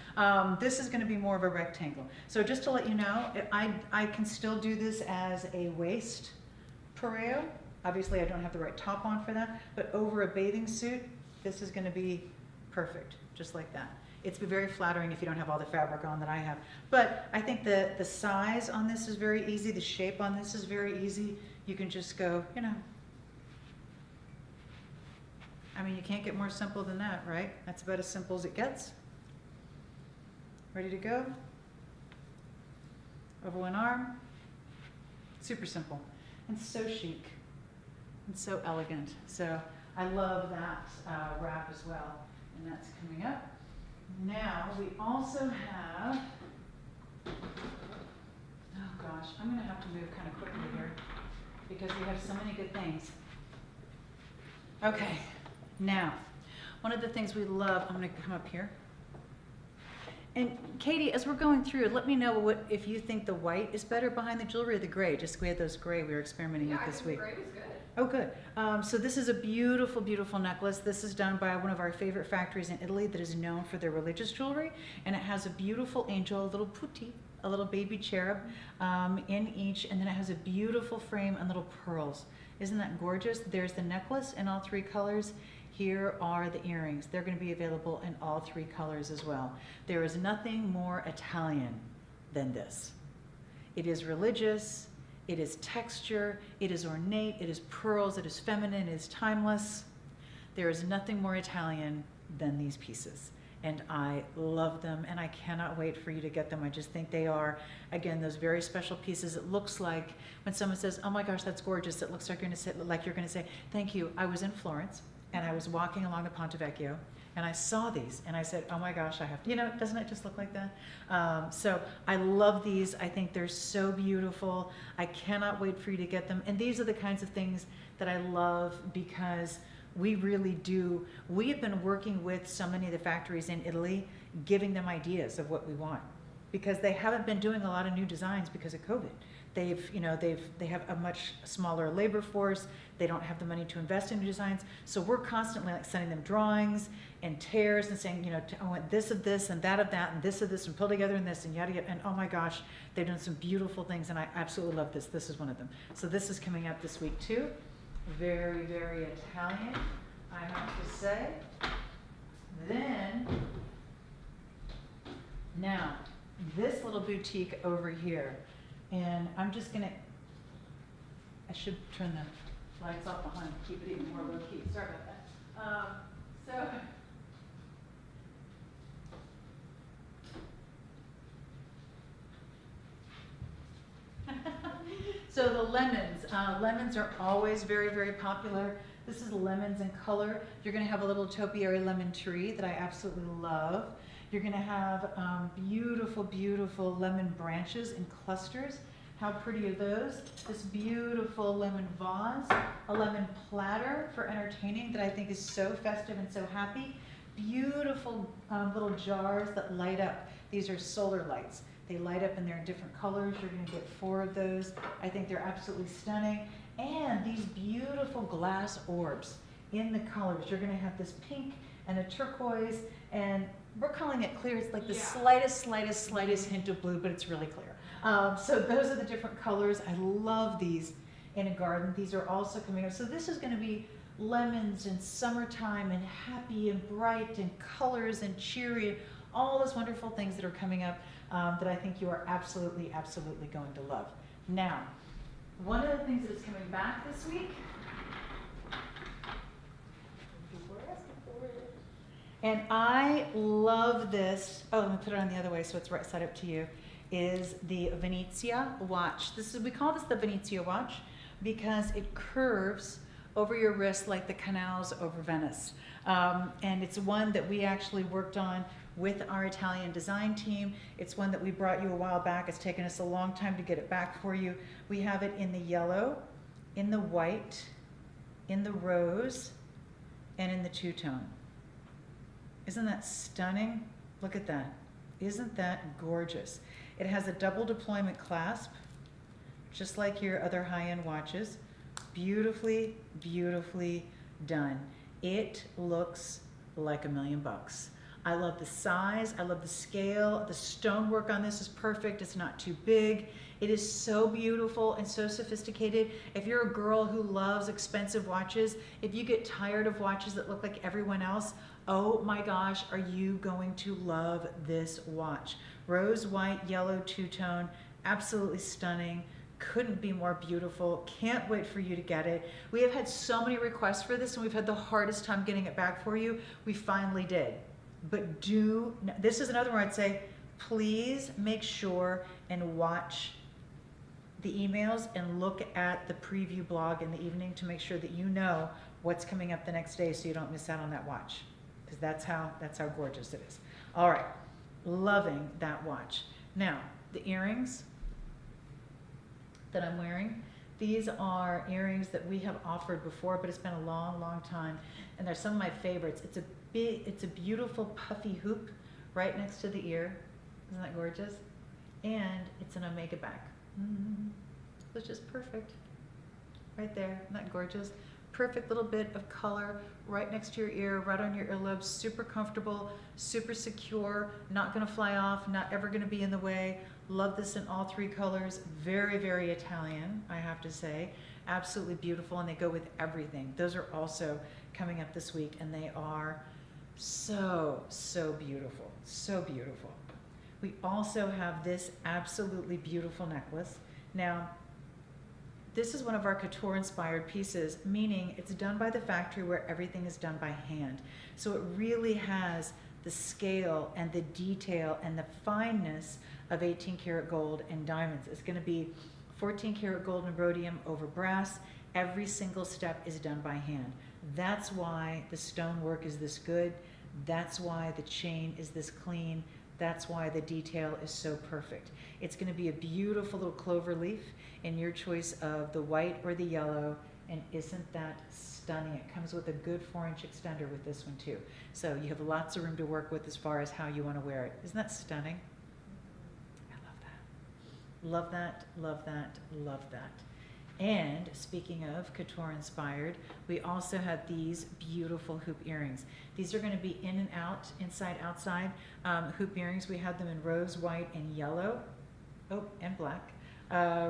This is going to be more of a rectangle. So just to let you know, I can still do this as a waist pareo. Obviously, I don't have the right top on for that, but over a bathing suit, this is going to be perfect, just like that. It's very flattering if you don't have all the fabric on that I have. But I think the size on this is very easy. The shape on this is very easy. You can just go, you know. I mean, you can't get more simple than that, right? That's about as simple as it gets. Ready to go? Over one arm. Super simple. And so chic. And so elegant. So I love that wrap as well. And that's coming up. Now, we also have, oh gosh, I'm going to have to move kind of quickly here because we have so many good things. Okay, now, one of the things we love, I'm going to come up here. And Katie, as we're going through, let me know if you think the white is better behind the jewelry or the gray. Just we had those gray we were experimenting with this week. Yeah, I think the gray was good. Oh, good. So this is a beautiful, beautiful necklace. This is done by one of our favorite factories in Italy that is known for their religious jewelry. And it has a beautiful angel, a little putti, a little baby cherub in each. And then it has a beautiful frame and little pearls. Isn't that gorgeous? There's the necklace in all three colors. Here are the earrings. They're going to be available in all three colors as well. There is nothing more Italian than this. It is religious. It is texture, it is ornate, it is pearls, it is feminine, it is timeless. There is nothing more Italian than these pieces. And I love them, and I cannot wait for you to get them. I just think they are, again, those very special pieces. It looks like when someone says, oh my gosh, that's gorgeous, it looks like you're going to say, thank you. I was in Florence, and I was walking along the Ponte Vecchio, and I saw these, and I said, oh my gosh, I have to, doesn't it just look like that? So I love these. I think they're so beautiful. I cannot wait for you to get them. And these are the kinds of things that I love because we really do. We have been working with so many of the factories in Italy, giving them ideas of what we want because they haven't been doing a lot of new designs because of COVID. They have a much smaller labor force. They don't have the money to invest in new designs. So we're constantly like sending them drawings and tears and saying, I want this of this and that of that and this of this and pull together and this and yada yada. And oh my gosh, they've done some beautiful things and I absolutely love this. This is one of them. So this is coming up this week too. Very, very Italian, I have to say. Then, now, this little boutique over here. And I'm just gonna, I should turn the lights off behind, keep it even more low key. Sorry about that. So the lemons. Lemons are always very, very popular. This is lemons in color. You're gonna have a little topiary lemon tree that I absolutely love. You're gonna have beautiful, beautiful lemon branches in clusters. How pretty are those? This beautiful lemon vase, a lemon platter for entertaining that I think is so festive and so happy. Beautiful little jars that light up. These are solar lights. They light up and they're in different colors. You're gonna get 4 of those. I think they're absolutely stunning. And these beautiful glass orbs in the colors. You're gonna have this pink and a turquoise, and we're calling it clear. It's like the Yeah. slightest hint of blue, but it's really clear. So those are the different colors. I love these in a garden. These are also coming up. So this is going to be lemons and summertime and happy and bright and colors and cheery, and all those wonderful things that are coming up that I think you are absolutely going to love. Now, one of the things that is coming back this week, and I love this, oh, let me put it on the other way so it's right side up to you, is the Venezia watch. We call this the Venezia watch because it curves over your wrist like the canals over Venice. And it's one that we actually worked on with our Italian design team. It's one that we brought you a while back. It's taken us a long time to get it back for you. We have it in the yellow, in the white, in the rose, and in the two-tone. Isn't that stunning? Look at that. Isn't that gorgeous? It has a double deployment clasp, just like your other high-end watches. Beautifully done. It looks like $1 million. I love the size, I love the scale, the stonework on this is perfect, it's not too big. It is so beautiful and so sophisticated. If you're a girl who loves expensive watches, if you get tired of watches that look like everyone else, oh my gosh, are you going to love this watch. Rose, white, yellow, two-tone, absolutely stunning. Couldn't be more beautiful. Can't wait for you to get it. We have had so many requests for this and we've had the hardest time getting it back for you. We finally did. But this is another one I'd say, please make sure and watch the emails and look at the preview blog in the evening to make sure that you know what's coming up the next day so you don't miss out on that watch. Because that's how gorgeous it is. All right, loving that watch. Now, the earrings that I'm wearing, these are earrings that we have offered before, but it's been a long time, and they're some of my favorites. It's a beautiful puffy hoop right next to the ear. Isn't that gorgeous? And it's an omega back. It's just perfect. Right there, isn't that gorgeous? Perfect little bit of color right next to your ear, right on your earlobes, super comfortable, super secure, not gonna fly off, not ever gonna be in the way. Love this in all three colors. Very Italian, I have to say. Absolutely beautiful, and they go with everything. Those are also coming up this week, and they are so beautiful, so beautiful. We also have this absolutely beautiful necklace. Now, this is one of our couture-inspired pieces, meaning it's done by the factory where everything is done by hand. So it really has the scale and the detail and the fineness of 18 karat gold and diamonds. It's going to be 14 karat gold and rhodium over brass. Every single step is done by hand. That's why the stonework is this good. That's why the chain is this clean. That's why the detail is so perfect. It's going to be a beautiful little clover leaf in your choice of the white or the yellow, and isn't that stunning? It comes with a good 4-inch extender with this one too. So you have lots of room to work with as far as how you want to wear it. Isn't that stunning? I love that. Love that. And speaking of couture inspired, we also have these beautiful hoop earrings. These are going to be in and out, inside, outside hoop earrings. We have them in rose, white, and yellow. Oh, and black.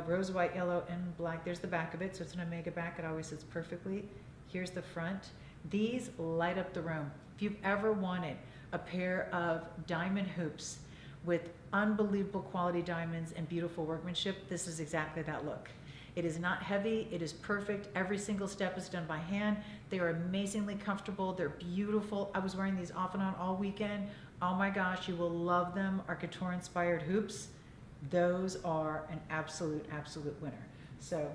Rose, white, yellow, and black. There's the back of it, so it's an omega back. It always sits perfectly. Here's the front. These light up the room. If you've ever wanted a pair of diamond hoops with unbelievable quality diamonds and beautiful workmanship, this is exactly that look. It is not heavy, it is perfect. Every single step is done by hand. They are amazingly comfortable, they're beautiful. I was wearing these off and on all weekend. Oh my gosh, you will love them. Our couture inspired hoops, those are an absolute winner. So,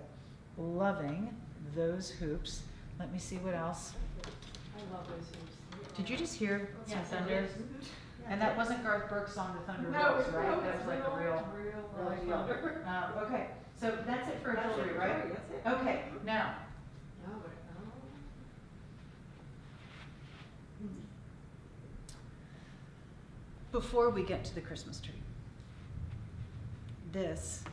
loving those hoops. Let me see what else. I love those hoops. Did you just hear some Yes, I thunder? did. And that wasn't Garth Brooks' song, The Thunder No, Rolls, right? no, That was like a real thunder. okay, so that's it for That's it, jewelry, right? that's it. Okay, now, No, but, before we get to the Christmas tree, this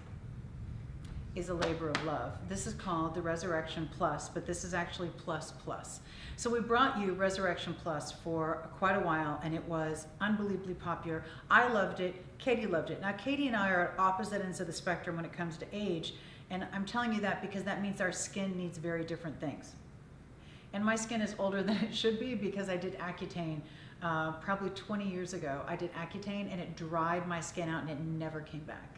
is a labor of love. This is called the Resurrection Plus, but this is actually Plus Plus. So we brought you Resurrection Plus for quite a while, and it was unbelievably popular. I loved it. Katie loved it. Now, Katie and I are at opposite ends of the spectrum when it comes to age, and I'm telling you that because that means our skin needs very different things. And my skin is older than it should be because I did Accutane probably 20 years ago. I did Accutane, and it dried my skin out, and it never came back.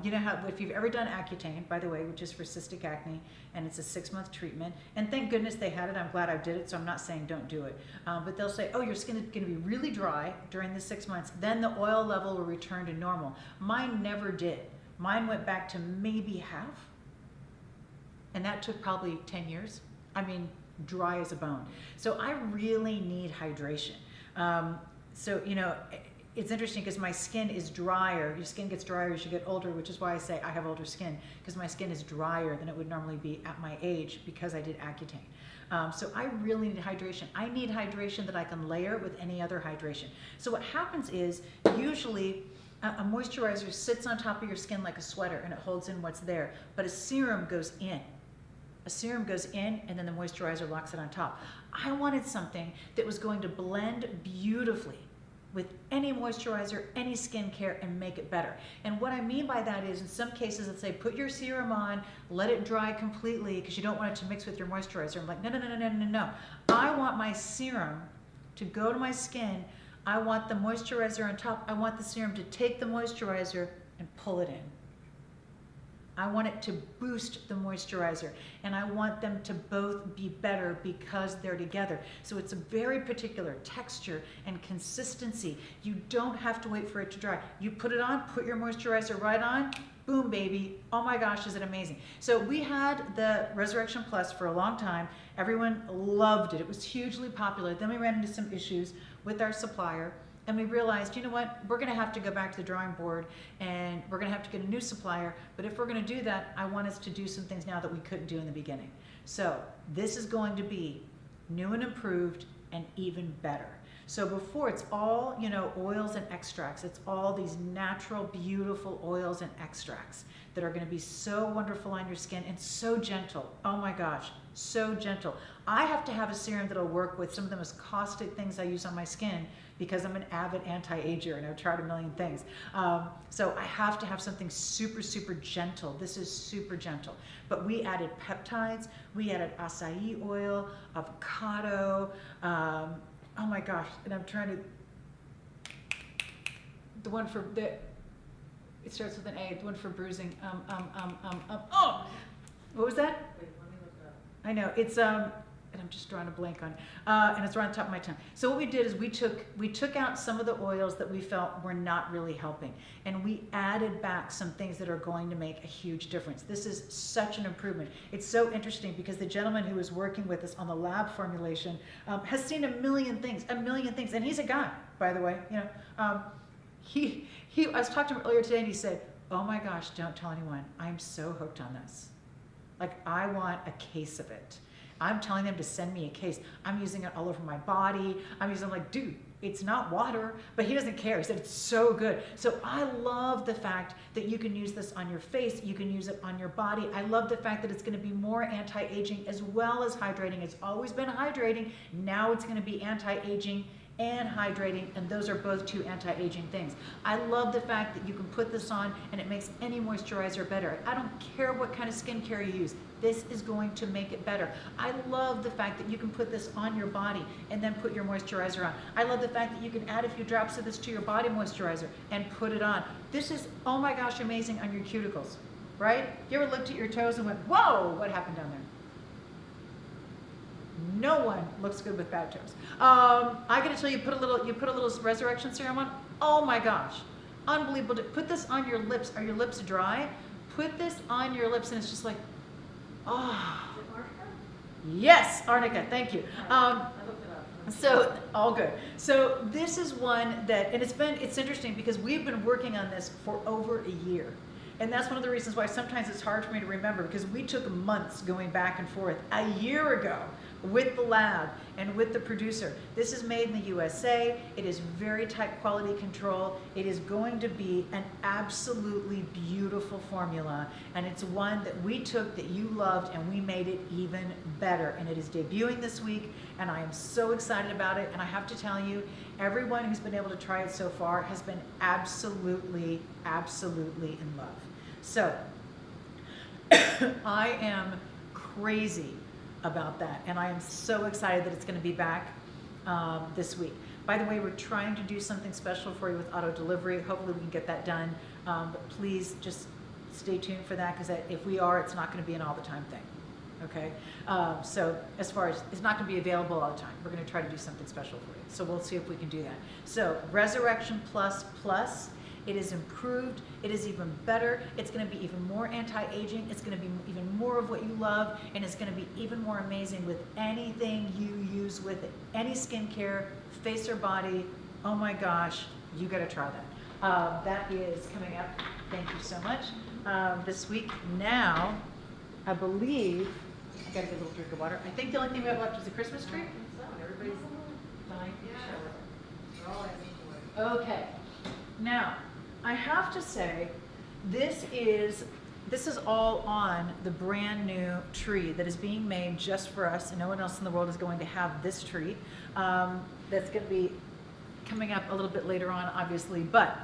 You know how, if you've ever done Accutane, by the way, which is for cystic acne, and it's a 6-month treatment, and thank goodness they had it. I'm glad I did it, so I'm not saying don't do it. But they'll say, oh, your skin is going to be really dry during the 6 months, then the oil level will return to normal. Mine never did. Mine went back to maybe half, and that took probably 10 years. I mean, dry as a bone. So I really need hydration. So, you know, it's interesting because my skin is drier. Your skin gets drier as you get older, which is why I say I have older skin, because my skin is drier than it would normally be at my age because I did Accutane. So I really need hydration. I need hydration that I can layer with any other hydration. So what happens is usually a moisturizer sits on top of your skin like a sweater and it holds in what's there, but a serum goes in. A serum goes in and then the moisturizer locks it on top. I wanted something that was going to blend beautifully with any moisturizer, any skincare, and make it better. And what I mean by that is in some cases it's say put your serum on, let it dry completely because you don't want it to mix with your moisturizer. I'm like, no, no, no, no, no, no, no. I want my serum to go to my skin. I want the moisturizer on top. I want the serum to take the moisturizer and pull it in. I want it to boost the moisturizer, and I want them to both be better because they're together. So it's a very particular texture and consistency. You don't have to wait for it to dry. You put it on, put your moisturizer right on, boom, baby. Oh my gosh, is it amazing. So we had the Resurrection Plus for a long time. Everyone loved it. It was hugely popular. Then we ran into some issues with our supplier. And we realized, you know what, we're going to have to go back to the drawing board and we're going to have to get a new supplier. But if we're going to do that, I want us to do some things now that we couldn't do in the beginning. So this is going to be new and improved and even better. So before, it's all, you know, oils and extracts. It's all these natural, beautiful oils and extracts that are going to be so wonderful on your skin and so gentle. Oh my gosh, so gentle. I have to have a serum that'll work with some of the most caustic things I use on my skin because I'm an avid anti-ager and I've tried a million things. So I have to have something super, super gentle. This is super gentle. But we added peptides, we added acai oil, avocado, oh my gosh, and I'm trying to, the one for, it starts with an A, the one for bruising, oh, what was that? Wait, let me look it up. I know, it's, and I'm just drawing a blank on it, and it's right on the top of my tongue. So what we did is we took out some of the oils that we felt were not really helping, and we added back some things that are going to make a huge difference. This is such an improvement. It's so interesting because the gentleman who was working with us on the lab formulation has seen a million things, and he's a guy, by the way. You know, I was talking to him earlier today, and he said, "Oh my gosh, don't tell anyone. I'm so hooked on this. Like I want a case of it." I'm telling them to send me a case. I'm using it all over my body. I'm using, like, dude, it's not water, but he doesn't care. He said it's so good. So I love the fact that you can use this on your face. You can use it on your body. I love the fact that it's going to be more anti-aging as well as hydrating. It's always been hydrating. Now it's going to be anti-aging and hydrating, and those are both two anti-aging things. I love the fact that you can put this on and it makes any moisturizer better. I don't care what kind of skincare you use. This is going to make it better. I love the fact that you can put this on your body and then put your moisturizer on. I love the fact that you can add a few drops of this to your body moisturizer and put it on. This is, oh my gosh, amazing on your cuticles, right? You ever looked at your toes and went, whoa, what happened down there? No one looks good with bad toes. I gotta tell you, you put a little resurrection serum on. Oh my gosh, unbelievable. Put this on your lips. Are your lips dry? Put this on your lips, and it's just like, oh. Is it Arnica? Yes, Arnica. Thank you. I looked it up. So all good. So this is one that, and it's interesting because we've been working on this for over a year. And that's one of the reasons why sometimes it's hard for me to remember, because we took months going back and forth. A year ago, with the lab and with the producer. This is made in the USA. It is very tight quality control. It is going to be an absolutely beautiful formula, and it's one that we took that you loved and we made it even better. And it is debuting this week, and I am so excited about it. And I have to tell you, everyone who's been able to try it so far has been absolutely, absolutely in love. So I am crazy about that, and I am so excited that it's going to be back this week. By the way, we're trying to do something special for you with auto delivery. Hopefully we can get that done, but please just stay tuned for that, because if we are, it's not going to be an all the time thing. Okay, so as far as it's not going to be available all the time, we're going to try to do something special for you. So we'll see if we can do that. So Resurrection Plus Plus. It is improved, it is even better, it's gonna be even more anti-aging, it's gonna be even more of what you love, and it's gonna be even more amazing with anything you use with it. Any skincare, face or body, oh my gosh, you gotta try that. That is coming up, thank you so much, this week. Now, I believe, I gotta get a little drink of water. I think the only thing we have left is the Christmas tree. So everybody's dying to show it. They're all asking for it. Okay, now, I have to say, this is all on the brand new tree that is being made just for us, and no one else in the world is going to have this tree. That's going to be coming up a little bit later on, obviously, but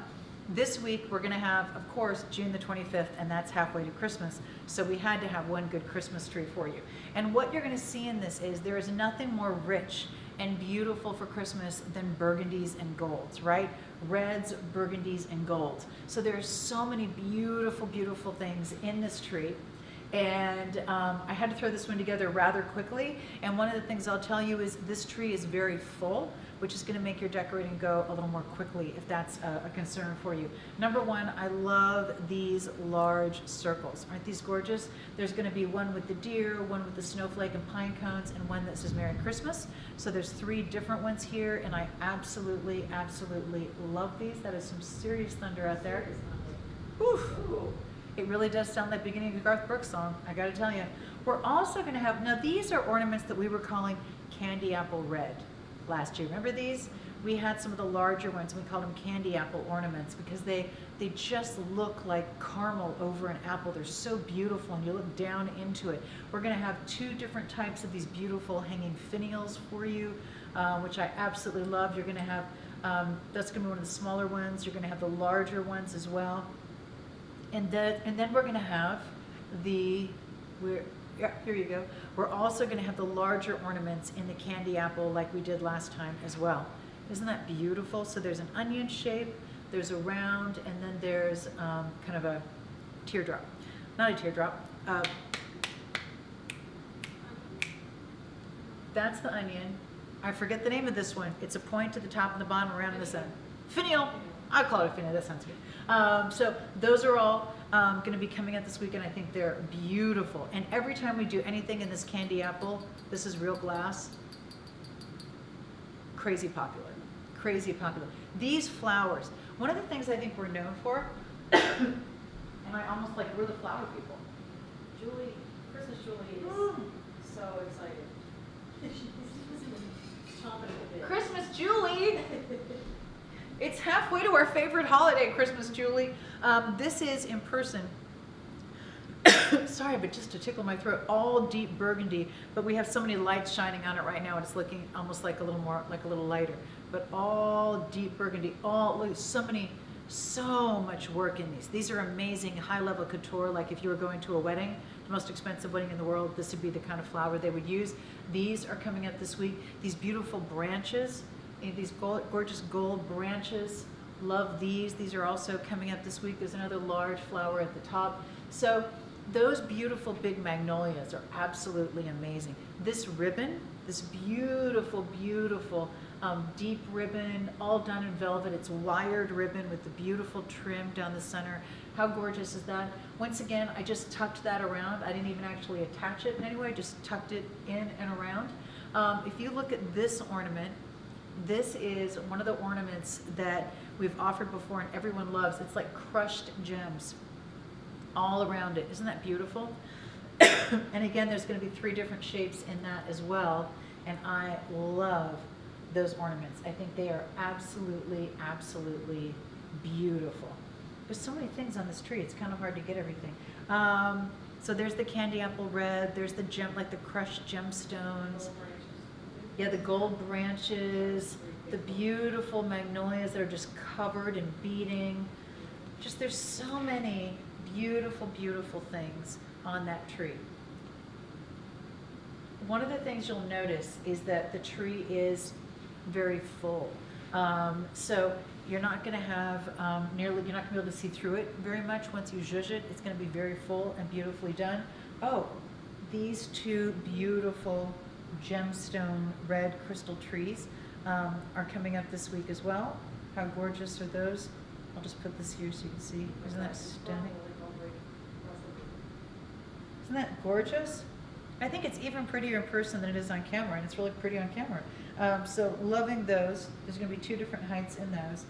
this week we're going to have, of course, June the 25th, and that's halfway to Christmas, so we had to have one good Christmas tree for you. And what you're going to see in this is there is nothing more rich and beautiful for Christmas than burgundies and golds, right? Reds, burgundies, and golds. So there's so many beautiful, beautiful things in this tree. And I had to throw this one together rather quickly. And one of the things I'll tell you is this tree is very full, which is gonna make your decorating go a little more quickly if that's a concern for you. Number one, I love these large circles. Aren't these gorgeous? There's gonna be one with the deer, one with the snowflake and pine cones, and one that says Merry Christmas. So there's 3 different ones here, and I absolutely, absolutely love these. That is some serious thunder out there. Whew. It really does sound like the beginning of a Garth Brooks song, I gotta tell you. We're also gonna have, now these are ornaments that we were calling candy apple red last year. Remember these? We had some of the larger ones, we called them candy apple ornaments because they just look like caramel over an apple. They're so beautiful, and you look down into it. We're gonna have 2 different types of these beautiful hanging finials for you, which I absolutely love. You're gonna have, that's gonna be one of the smaller ones. You're gonna have the larger ones as well. And then we're gonna have yeah, here you go. We're also gonna have the larger ornaments in the candy apple like we did last time as well. Isn't that beautiful? So there's an onion shape, there's a round, and then there's kind of a teardrop. Not a teardrop. That's the onion. I forget the name of this one. It's a point to the top and the bottom, around in the center. Finial. I'll call it a finial. That sounds good. So those are all going to be coming out this weekend. I think they're beautiful. And every time we do anything in this candy apple, this is real glass. Crazy popular. Crazy popular. These flowers. One of the things I think we're known for, and I almost like we're the flower people. Julie, Christmas Julie is so excited. She's chomping at the bit. Christmas Julie! It's halfway to our favorite holiday, Christmas Julie. This is in person. Sorry, but just to tickle my throat, all deep burgundy, but we have so many lights shining on it right now, it's looking almost like a little more, like a little lighter. But all deep burgundy, look, so much work in these. These are amazing high-level couture, like if you were going to a wedding, the most expensive wedding in the world, this would be the kind of flower they would use. These are coming up this week. These beautiful branches, these gorgeous gold branches, love these. These are also coming up this week. There's another large flower at the top. So those beautiful big magnolias are absolutely amazing. This ribbon, this beautiful, beautiful deep ribbon, all done in velvet. It's wired ribbon with the beautiful trim down the center. How gorgeous is that? Once again, I just tucked that around. I didn't even actually attach it in any way, I just tucked it in and around. If you look at this ornament, this is one of the ornaments that we've offered before and everyone loves. It's like crushed gems all around it. Isn't that beautiful? And again, there's going to be 3 different shapes in that as well. And I love those ornaments. I think they are absolutely, absolutely beautiful. There's so many things on this tree. It's kind of hard to get everything. So there's the candy apple red. There's the gem, like the crushed gemstones. Yeah, the gold branches. The beautiful magnolias that are just covered in beading. Just there's so many beautiful, beautiful things on that tree. One of the things you'll notice is that the tree is very full. So you're not going to have you're not going to be able to see through it very much once you zhuzh it. It's going to be very full and beautifully done. Oh, these 2 beautiful gemstone red crystal trees are coming up this week as well. How gorgeous are those? I'll just put this here so you can see. Isn't that stunning? Isn't that gorgeous? I think it's even prettier in person than it is on camera, and it's really pretty on camera. So loving those. There's going to be 2 different heights in those.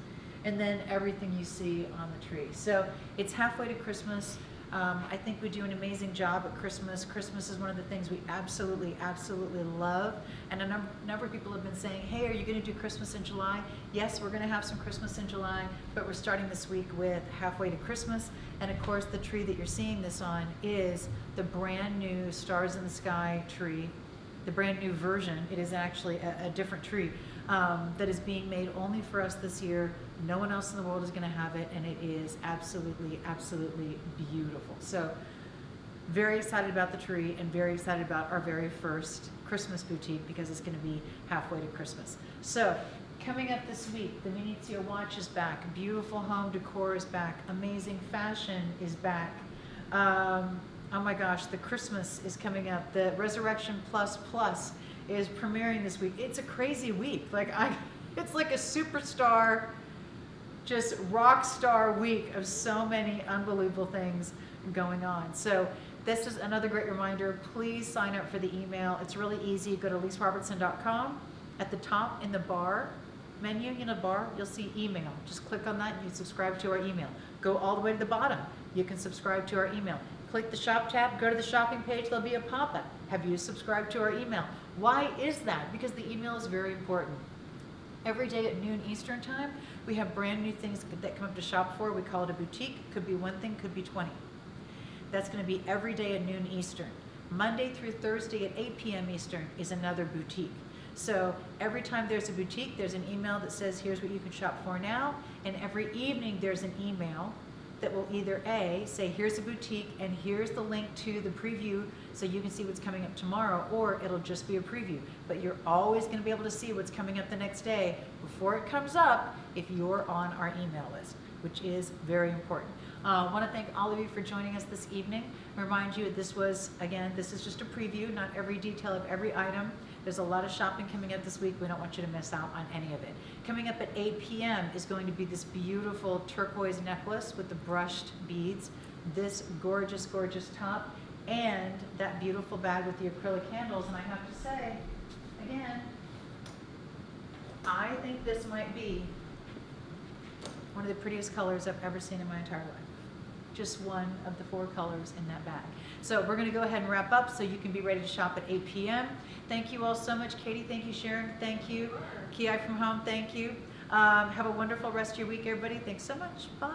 And then everything you see on the tree. So it's halfway to Christmas. I think we do an amazing job at Christmas. Christmas is one of the things we absolutely, absolutely love. And a number of people have been saying, hey, are you going to do Christmas in July? Yes, we're going to have some Christmas in July, but we're starting this week with halfway to Christmas. And of course, the tree that you're seeing this on is the brand new Stars in the Sky tree, the brand new version. It is actually a different tree that is being made only for us this year. No one else in the world is going to have it, and it is absolutely, absolutely beautiful. So very excited about the tree and very excited about our very first Christmas boutique because it's going to be halfway to Christmas. So coming up this week, the Venezia watch is back. Beautiful home decor is back. Amazing fashion is back. Oh my gosh, the Christmas is coming up. The Resurrection Plus Plus is premiering this week. It's a crazy week. It's like a superstar, just rock star week of so many unbelievable things going on. So this is another great reminder. Please sign up for the email. It's really easy. Go to lisarobertson.com. At the top in the bar menu, you'll see email. Just click on that and you subscribe to our email. Go all the way to the bottom. You can subscribe to our email. Click the shop tab, go to the shopping page, there'll be a pop-up. Have you subscribed to our email? Why is that? Because the email is very important. Every day at noon Eastern time, we have brand new things that come up to shop for. We call it a boutique. Could be one thing, could be 20. That's going to be every day at noon Eastern. Monday through Thursday at 8 p.m. Eastern is another boutique. So every time there's a boutique, there's an email that says, here's what you can shop for now. And every evening there's an email that will either A, say here's a boutique and here's the link to the preview so you can see what's coming up tomorrow, or it'll just be a preview. But you're always going to be able to see what's coming up the next day before it comes up if you're on our email list, which is very important. I want to thank all of you for joining us this evening. Remind you, this is just a preview, not every detail of every item. There's a lot of shopping coming up this week. We don't want you to miss out on any of it. Coming up at 8 p.m. is going to be this beautiful turquoise necklace with the brushed beads, this gorgeous, gorgeous top, and that beautiful bag with the acrylic handles. And I have to say, again, I think this might be one of the prettiest colors I've ever seen in my entire life. Just one of the 4 colors in that bag. So we're going to go ahead and wrap up so you can be ready to shop at 8 p.m. Thank you all so much. Katie, thank you. Sharon, thank you. Ki from home, thank you. Have a wonderful rest of your week, everybody. Thanks so much. Bye.